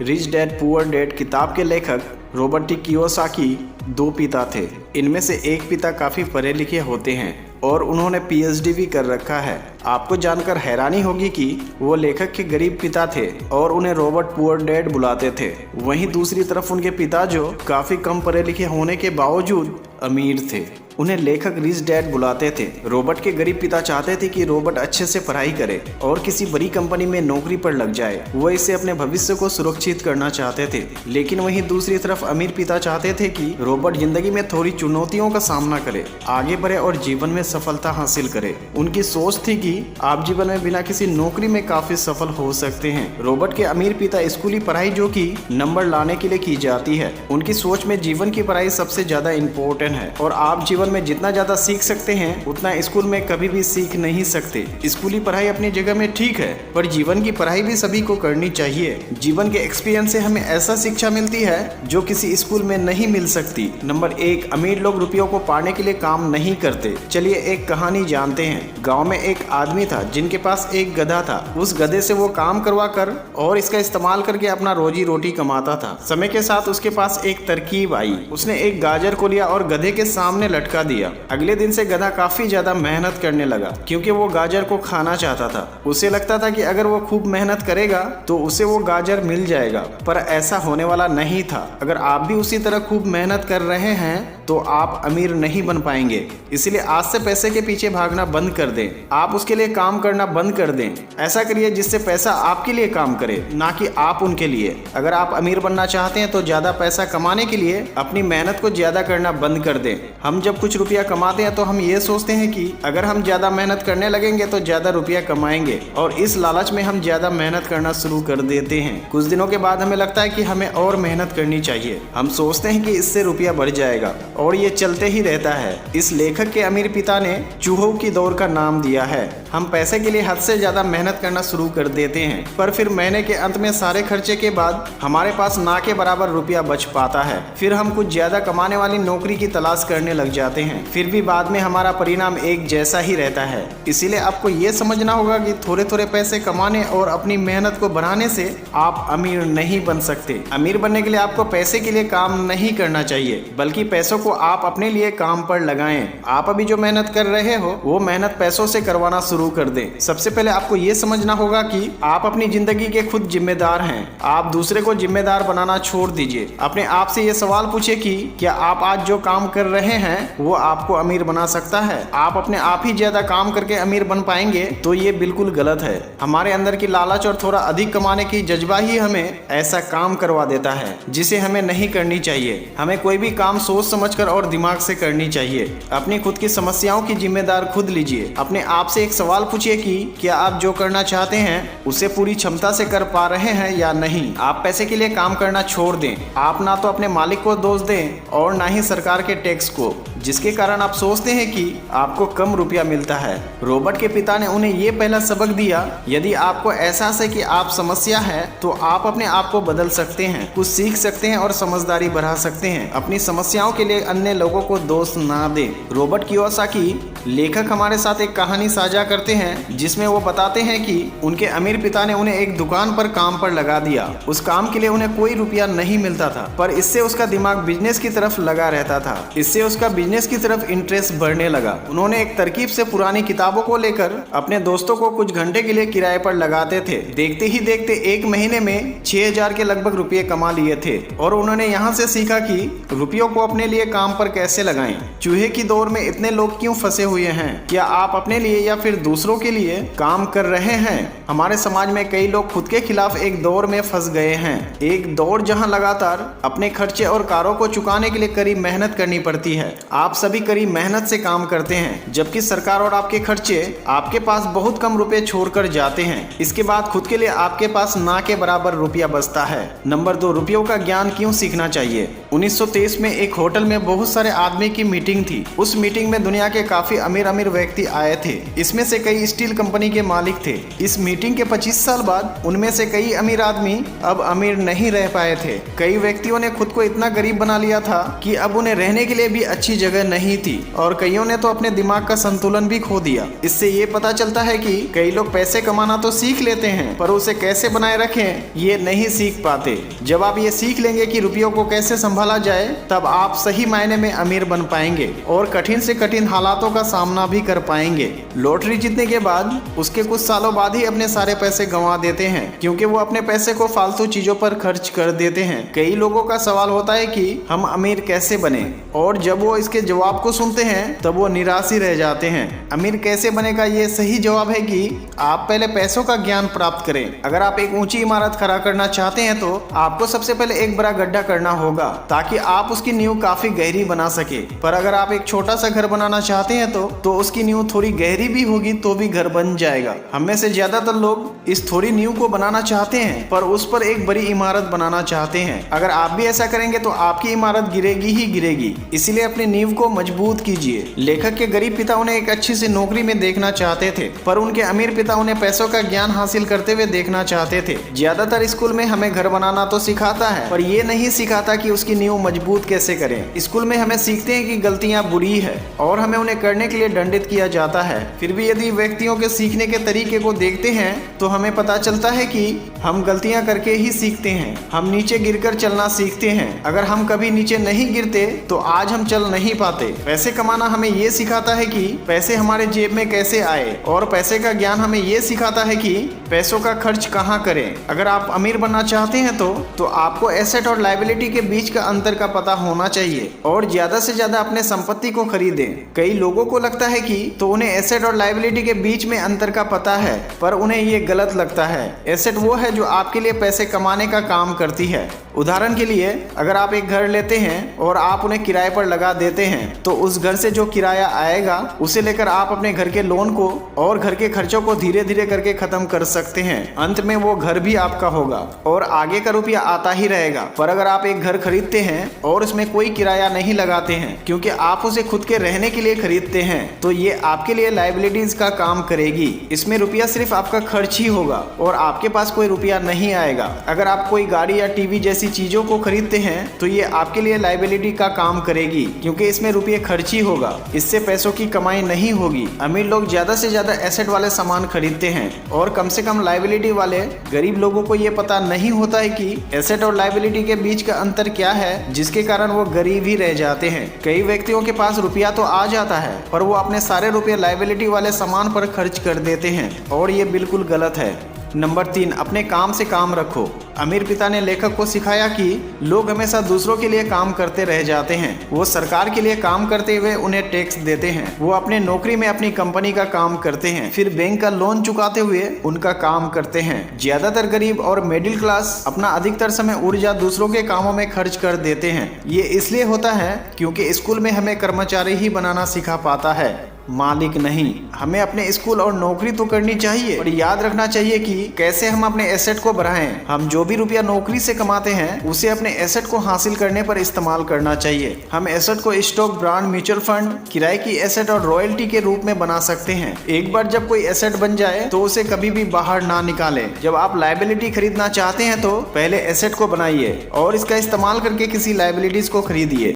Rich dad poor dad किताब के लेखक रॉबर्ट टी कियोसाकी दो पिता थे। इनमें से एक पिता काफ़ी पढ़े लिखे होते हैं और उन्होंने पीएचडी भी कर रखा है। आपको जानकर हैरानी होगी कि वो लेखक के गरीब पिता थे और उन्हें रॉबर्ट पुअर डैड बुलाते थे। वहीं दूसरी तरफ उनके पिता जो काफ़ी कम पढ़े लिखे होने के बावजूद अमीर थे, उन्हें लेखक रिच डैड बुलाते थे। रॉबर्ट के गरीब पिता चाहते थे कि रॉबर्ट अच्छे से पढ़ाई करे और किसी बड़ी कंपनी में नौकरी पर लग जाए। वो इससे अपने भविष्य को सुरक्षित करना चाहते थे। लेकिन वहीं दूसरी तरफ अमीर पिता चाहते थे कि रॉबर्ट जिंदगी में थोड़ी चुनौतियों का सामना करे, आगे बढ़े और जीवन में सफलता हासिल करे। उनकी सोच थी कि आप जीवन में बिना किसी नौकरी में काफी सफल हो सकते हैं। रॉबर्ट के अमीर पिता स्कूली पढ़ाई जो कि नंबर लाने के लिए की जाती है, उनकी सोच में जीवन की पढ़ाई सबसे ज्यादा इम्पोर्टेंट है और आप जीवन में जितना ज्यादा सीख सकते हैं उतना स्कूल में कभी भी सीख नहीं सकते। स्कूली पढ़ाई अपनी जगह में ठीक है, पर जीवन की पढ़ाई भी सभी को करनी चाहिए। जीवन के एक्सपीरियंस से हमें ऐसा शिक्षा मिलती है जो किसी स्कूल में नहीं मिल सकती। नंबर 1, अमीर लोग रुपयों को पाने के लिए काम नहीं करते। चलिए एक कहानी जानते हैं। गाँव में एक आदमी था जिनके पास एक गधा था। उस गधे से वो काम करवा कर और इसका इस्तेमाल करके अपना रोजी रोटी कमाता था। समय के साथ उसके पास एक तरकीब आई। उसने एक गाजर को लिया और गधे के सामने लटका दिया। अगले दिन से गधा काफी ज्यादा मेहनत करने लगा क्योंकि वो गाजर को खाना चाहता था। उसे लगता था कि अगर वो खूब मेहनत करेगा तो उसे वो गाजर मिल जाएगा, पर ऐसा होने वाला नहीं था। अगर आप भी उसी तरह खूब मेहनत कर रहे हैं तो आप अमीर नहीं बन पाएंगे। इसलिए आज से पैसे के पीछे भागना बंद कर दें। आप उसके लिए काम करना बंद कर दें। ऐसा करिए जिससे पैसा आपके लिए काम करे, ना कि आप उनके लिए। अगर आप अमीर बनना चाहते हैं तो ज्यादा पैसा कमाने के लिए अपनी मेहनत को ज्यादा करना बंद कर दें। हम जब कुछ रुपया कमाते हैं तो हम ये सोचते हैं कि अगर हम ज्यादा मेहनत करने लगेंगे तो ज्यादा रुपया कमाएंगे और इस लालच में हम ज्यादा मेहनत करना शुरू कर देते हैं। कुछ दिनों के बाद हमें लगता है कि हमें और मेहनत करनी चाहिए। हम सोचते हैं कि इससे रुपया बढ़ जाएगा और ये चलते ही रहता है। इस लेखक के अमीर पिता ने चूहों की दौड़ का नाम दिया है। हम पैसे के लिए हद से ज्यादा मेहनत करना शुरू कर देते हैं, पर फिर महीने के अंत में सारे खर्चे के बाद हमारे पास ना के बराबर रुपया बच पाता है। फिर हम कुछ ज्यादा कमाने वाली नौकरी की तलाश करने लग जाते हैं, फिर भी बाद में हमारा परिणाम एक जैसा ही रहता है। इसीलिए आपको ये समझना होगा कि थोड़े थोड़े पैसे कमाने और अपनी मेहनत को बढ़ाने से आप अमीर नहीं बन सकते। अमीर बनने के लिए आपको पैसे के लिए काम नहीं करना चाहिए, बल्कि पैसों को आप अपने लिए काम पर लगाएं। आप अभी जो मेहनत कर रहे हो वो मेहनत पैसों से करवाना शुरू कर दें। सबसे पहले आपको ये समझना होगा कि आप अपनी जिंदगी के खुद जिम्मेदार हैं। आप दूसरे को जिम्मेदार बनाना छोड़ दीजिए। अपने आप से ये सवाल पूछिए कि क्या आप आज जो काम कर रहे हैं वो आपको अमीर बना सकता है? आप अपने आप ही ज्यादा काम करके अमीर बन पाएंगे तो ये बिल्कुल गलत है। हमारे अंदर की लालच और थोड़ा अधिक कमाने की जज्बा ही हमें ऐसा काम करवा देता है जिसे हमें नहीं करनी चाहिए। हमें कोई भी काम सोच समझकर और दिमाग से करनी चाहिए। अपनी खुद की समस्याओं की जिम्मेदार खुद लीजिए। अपने आप से एक सवाल पूछिए कि क्या आप जो करना चाहते हैं उसे पूरी क्षमता से कर पा रहे हैं या नहीं। आप पैसे के लिए काम करना छोड़ दें। आप ना तो अपने मालिक को दोष दें और ना ही सरकार के टैक्स को, जिसके कारण आप सोचते हैं कि आपको कम रुपया मिलता है। रॉबर्ट के पिता ने उन्हें ये पहला सबक दिया, यदि आपको एहसास है कि आप समस्या है तो आप अपने आप को बदल सकते हैं, कुछ सीख सकते हैं और समझदारी बढ़ा सकते हैं। अपनी समस्याओं के लिए अन्य लोगों को दोष ना दें। रॉबर्ट कियोसाकी लेखक हमारे साथ एक कहानी साझा करते हैं जिसमें वो बताते हैं कि उनके अमीर पिता ने उन्हें एक दुकान पर काम पर लगा दिया। उस काम के लिए उन्हें कोई रुपया नहीं मिलता था, पर इससे उसका दिमाग बिजनेस की तरफ लगा रहता था। इससे उसका बिजनेस की तरफ इंटरेस्ट बढ़ने लगा। उन्होंने एक तरकीब से पुरानी किताबों को लेकर अपने दोस्तों को कुछ घंटे के लिए किराए पर लगाते थे। देखते ही देखते एक महीने में 6000 के लगभग रुपये कमा लिए थे और उन्होंने यहाँ से सीखा कि रुपयों को अपने लिए काम पर कैसे लगाएं। चूहे की दौड़ में इतने लोग क्यों फंसे हुए हैं? क्या आप अपने लिए या फिर दूसरों के लिए काम कर रहे हैं? हमारे समाज में कई लोग खुद के खिलाफ एक दौड़ में फंस गए हैं। एक दौड़ जहाँ लगातार अपने खर्चे और कारों को चुकाने के लिए कड़ी मेहनत करनी पड़ती है। आप सभी कड़ी मेहनत से काम करते हैं, जबकि सरकार और आपके खर्चे आपके पास बहुत कम रुपए छोड़कर जाते हैं। इसके बाद खुद के लिए आपके पास ना के बराबर रुपया बचता है। नंबर 2, रुपयों का ज्ञान क्यों सीखना चाहिए? 1923 में एक होटल में बहुत सारे आदमी की मीटिंग थी। उस मीटिंग में दुनिया के काफी अमीर अमीर व्यक्ति आए थे। इसमें से कई स्टील कंपनी के मालिक थे। इस मीटिंग के 25 साल बाद उनमें से कई अमीर आदमी अब अमीर नहीं रह पाए थे। कई व्यक्तियों ने खुद को इतना गरीब बना लिया था कि अब उन्हें रहने के लिए भी अच्छी जगह नहीं थी और कईयों ने तो अपने दिमाग का संतुलन भी खो दिया। इससे ये पता चलता है कि कई लोग पैसे कमाना तो सीख लेते हैं पर उसे कैसे बनाए रखें ये नहीं सीख पाते। जब आप ये सीख लेंगे कि रुपयों को कैसे संभाला जाए तब आप सही मायने में अमीर बन पाएंगे और कठिन से कठिन हालातों का सामना भी कर पाएंगे। लॉटरी जीतने के बाद उसके कुछ सालों बाद ही अपने सारे पैसे गंवा देते हैं क्योंकि वो अपने पैसे को फालतू चीजों पर खर्च कर देते हैं। कई लोगों का सवाल होता है कि हम अमीर कैसे बने और जब वो इसके जवाब को सुनते हैं तब वो निराश ही रह जाते हैं। अमीर कैसे बने का ये सही जवाब है कि आप पहले पैसों का ज्ञान प्राप्त करें। अगर आप एक ऊंची इमारत खड़ा करना चाहते हैं तो आपको सबसे पहले एक बड़ा गड्ढा करना होगा ताकि आप उसकी नींव काफी गहरी बना सके। पर अगर आप एक छोटा सा घर बनाना चाहते हैं तो उसकी नींव थोड़ी गहरी भी होगी तो भी घर बन जाएगा। हम में से ज्यादातर लोग इस थोड़ी नींव को बनाना चाहते हैं पर उस पर एक बड़ी इमारत बनाना चाहते हैं। अगर आप भी ऐसा करेंगे तो आपकी इमारत गिरेगी ही गिरेगी। इसीलिए अपनी नींव को मजबूत कीजिए। लेखक के गरीब पिता उन्हें एक अच्छी सी नौकरी में देखना चाहते थे पर उनके अमीर पिता उन्हें पैसों का ज्ञान हासिल करते हुए देखना चाहते थे। ज्यादातर स्कूल में हमें घर बनाना तो सिखाता है पर ये नहीं सिखाता कि उसकी नींव मजबूत कैसे करें। स्कूल में हमें सीखते हैं कि गलतियां बुरी है और हमें उन्हें करने के लिए दंडित किया जाता है। फिर भी यदि व्यक्तियों के सीखने के तरीके को देखते हैं तो हमें पता चलता है कि हम गलतियां करके ही सीखते हैं। हम नीचे गिरकर चलना सीखते हैं। अगर हम कभी नीचे नहीं गिरते तो आज हम चल नहीं पाते। पैसे कमाना हमें ये सिखाता है कि पैसे हमारे जेब में कैसे आए और पैसे का ज्ञान हमें ये सिखाता है कि पैसों का खर्च कहाँ करें। अगर आप अमीर बनना चाहते हैं तो आपको एसेट और लायबिलिटी के बीच का अंतर का पता होना चाहिए और ज्यादा से ज्यादा अपने संपत्ति को खरीदें। कई लोगों को लगता है कि तो उन्हें एसेट और लायबिलिटी के बीच में अंतर का पता है पर उन्हें ये गलत लगता है। एसेट वो है जो आपके लिए पैसे कमाने का काम करती है। उदाहरण के लिए अगर आप एक घर लेते हैं और आप उन्हें किराए पर लगा देते हैं तो उस घर से जो किराया आएगा उसे लेकर आप अपने घर के लोन को और घर के खर्चों को धीरे धीरे करके खत्म कर सकते हैं। अंत में वो घर भी आपका होगा और आगे का रुपया आता ही रहेगा। पर अगर आप एक घर खरीदते हैं और उसमें कोई किराया नहीं लगाते हैं क्योंकि आप उसे खुद के रहने के लिए खरीदते हैं तो ये आपके लिए लायबिलिटीज का काम करेगी। इसमें रुपया सिर्फ आपका खर्च ही होगा और आपके पास कोई रुपया नहीं आएगा। अगर आप कोई गाड़ी या टीवी जैसी चीजों को खरीदते हैं तो ये आपके लिए लायबिलिटी का काम करेगी क्योंकि इसमें रुपये खर्च ही होगा। इससे पैसों की कमाई नहीं होगी। अमीर लोग ज्यादा से ज्यादा एसेट वाले सामान खरीदते हैं और कम से कम लायबिलिटी वाले। गरीब लोगों को ये पता नहीं होता है कि एसेट और लायबिलिटी के बीच का अंतर क्या है जिसके कारण वो गरीब ही रह जाते हैं। कई व्यक्तियों के पास रुपया तो आ जाता है पर वो अपने सारे रुपये लायबिलिटी वाले सामान पर खर्च कर देते हैं और ये बिल्कुल गलत है। नंबर 3, अपने काम से काम रखो। अमीर पिता ने लेखक को सिखाया कि लोग हमेशा दूसरों के लिए काम करते रह जाते हैं। वो सरकार के लिए काम करते हुए उन्हें टैक्स देते हैं। वो अपने नौकरी में अपनी कंपनी का काम करते हैं फिर बैंक का लोन चुकाते हुए उनका काम करते हैं। ज्यादातर गरीब और मिडिल क्लास अपना अधिकतर समय ऊर्जा दूसरों के कामों में खर्च कर देते हैं। ये इसलिए होता है क्योंकि स्कूल में हमें कर्मचारी ही बनाना सिखा पाता है, मालिक नहीं। हमें अपने स्कूल और नौकरी तो करनी चाहिए और याद रखना चाहिए कि कैसे हम अपने एसेट को बढ़ाएं। हम जो भी रुपया नौकरी से कमाते हैं उसे अपने एसेट को हासिल करने पर इस्तेमाल करना चाहिए। हम एसेट को स्टॉक, ब्रांड, म्यूचुअल फंड, किराए की एसेट और रॉयल्टी के रूप में बना सकते हैं। एक बार जब कोई एसेट बन जाए तो उसे कभी भी बाहर ना निकालें। जब आप लायबिलिटी खरीदना चाहते हैं तो पहले एसेट को बनाइए और इसका इस्तेमाल करके किसी लायबिलिटीज को खरीदिए।